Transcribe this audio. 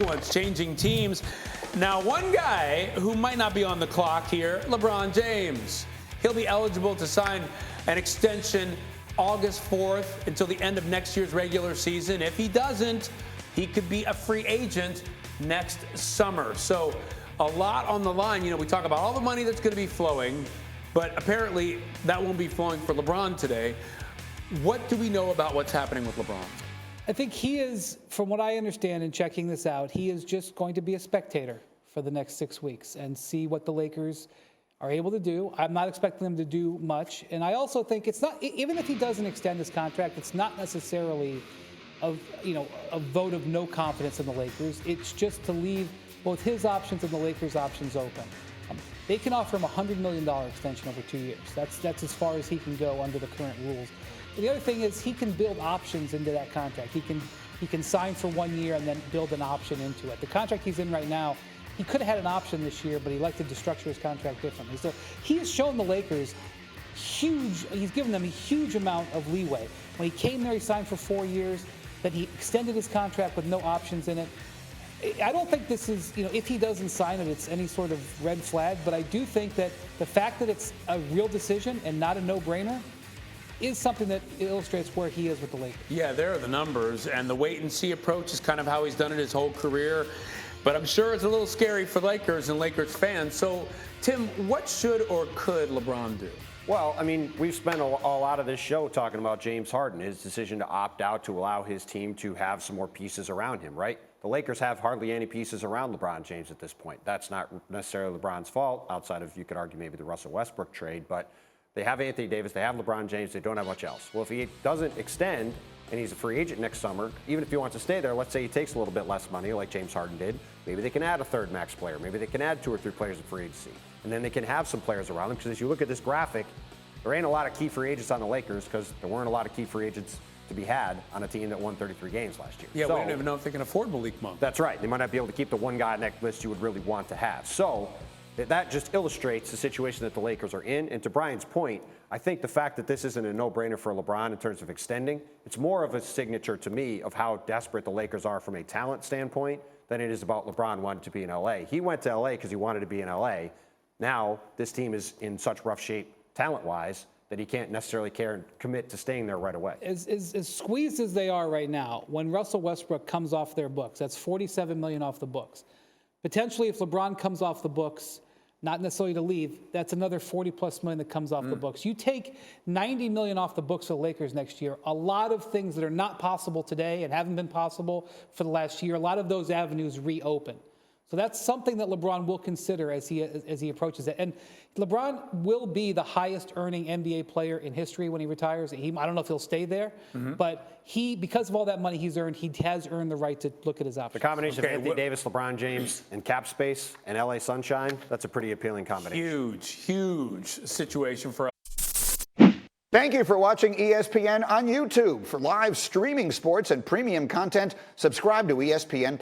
What's changing teams. Now, one guy who might not be on the clock here, LeBron James. He'll be eligible to sign an extension August 4th until the end of next year's regular season. If he doesn't, he could be a free agent next summer. So a lot on the line. You know, we talk about all the money that's going to be flowing, but apparently that won't be flowing for LeBron today. What do we know about what's happening with LeBron? I think he is, from what I understand in checking this out, he is just going to be a spectator for the next 6 weeks and see what the Lakers are able to do. I'm not expecting them to do much. And I also think it's not, even if he doesn't extend his contract, it's not necessarily a vote of no confidence in the Lakers. It's just to leave both his options and the Lakers' options open. They can offer him a $100 million extension over 2 years. That's as far as he can go under the current rules. The other thing is he can build options into that contract. He can sign for 1 year and then build an option into it. The contract he's in right now, he could have had an option this year, but he elected to structure his contract differently. So he has shown the Lakers he's given them a huge amount of leeway. When he came there, he signed for 4 years. Then he extended his contract with no options in it. I don't think this is, if he doesn't sign it, it's any sort of red flag. But I do think that the fact that it's a real decision and not a no-brainer is something that illustrates where he is with the Lakers. Yeah, there are the numbers, and the wait-and-see approach is kind of how he's done it his whole career. But I'm sure it's a little scary for Lakers and Lakers fans. So, Tim, what should or could LeBron do? Well, I mean, we've spent a lot of this show talking about James Harden, his decision to opt out to allow his team to have some more pieces around him, right? The Lakers have hardly any pieces around LeBron James at this point. That's not necessarily LeBron's fault, outside of, you could argue, maybe the Russell Westbrook trade, but they have Anthony Davis, they have LeBron James, they don't have much else. Well, if he doesn't extend and he's a free agent next summer, even if he wants to stay there, let's say he takes a little bit less money like James Harden did, maybe they can add a third max player, maybe they can add 2 or 3 players in free agency, and then they can have some players around them, because as you look at this graphic, there ain't a lot of key free agents on the Lakers because there weren't a lot of key free agents to be had on a team that won 33 games last year. Yeah, we don't even know if they can afford Malik Monk. That's right. They might not be able to keep the one guy on that list you would really want to have. So that just illustrates the situation that the Lakers are in. And to Brian's point, I think the fact that this isn't a no-brainer for LeBron in terms of extending, it's more of a signature to me of how desperate the Lakers are from a talent standpoint than it is about LeBron wanting to be in L.A. He went to L.A. because he wanted to be in L.A. Now this team is in such rough shape talent-wise that he can't necessarily care and commit to staying there right away. As squeezed as they are right now, when Russell Westbrook comes off their books, that's $47 million off the books. Potentially, if LeBron comes off the books, not necessarily to leave, that's another $40+ million that comes off the books. You take $90 million off the books of the Lakers next year, a lot of things that are not possible today and haven't been possible for the last year, a lot of those avenues reopen. So that's something that LeBron will consider as he approaches it. And LeBron will be the highest earning NBA player in history when he retires. I don't know if he'll stay there, but because of all that money he's earned, he has earned the right to look at his options. The combination of Anthony Davis, LeBron James, and cap space and LA sunshine, that's a pretty appealing combination. Huge situation for us. Thank you for watching ESPN on YouTube. For live streaming sports and premium content, subscribe to ESPN+.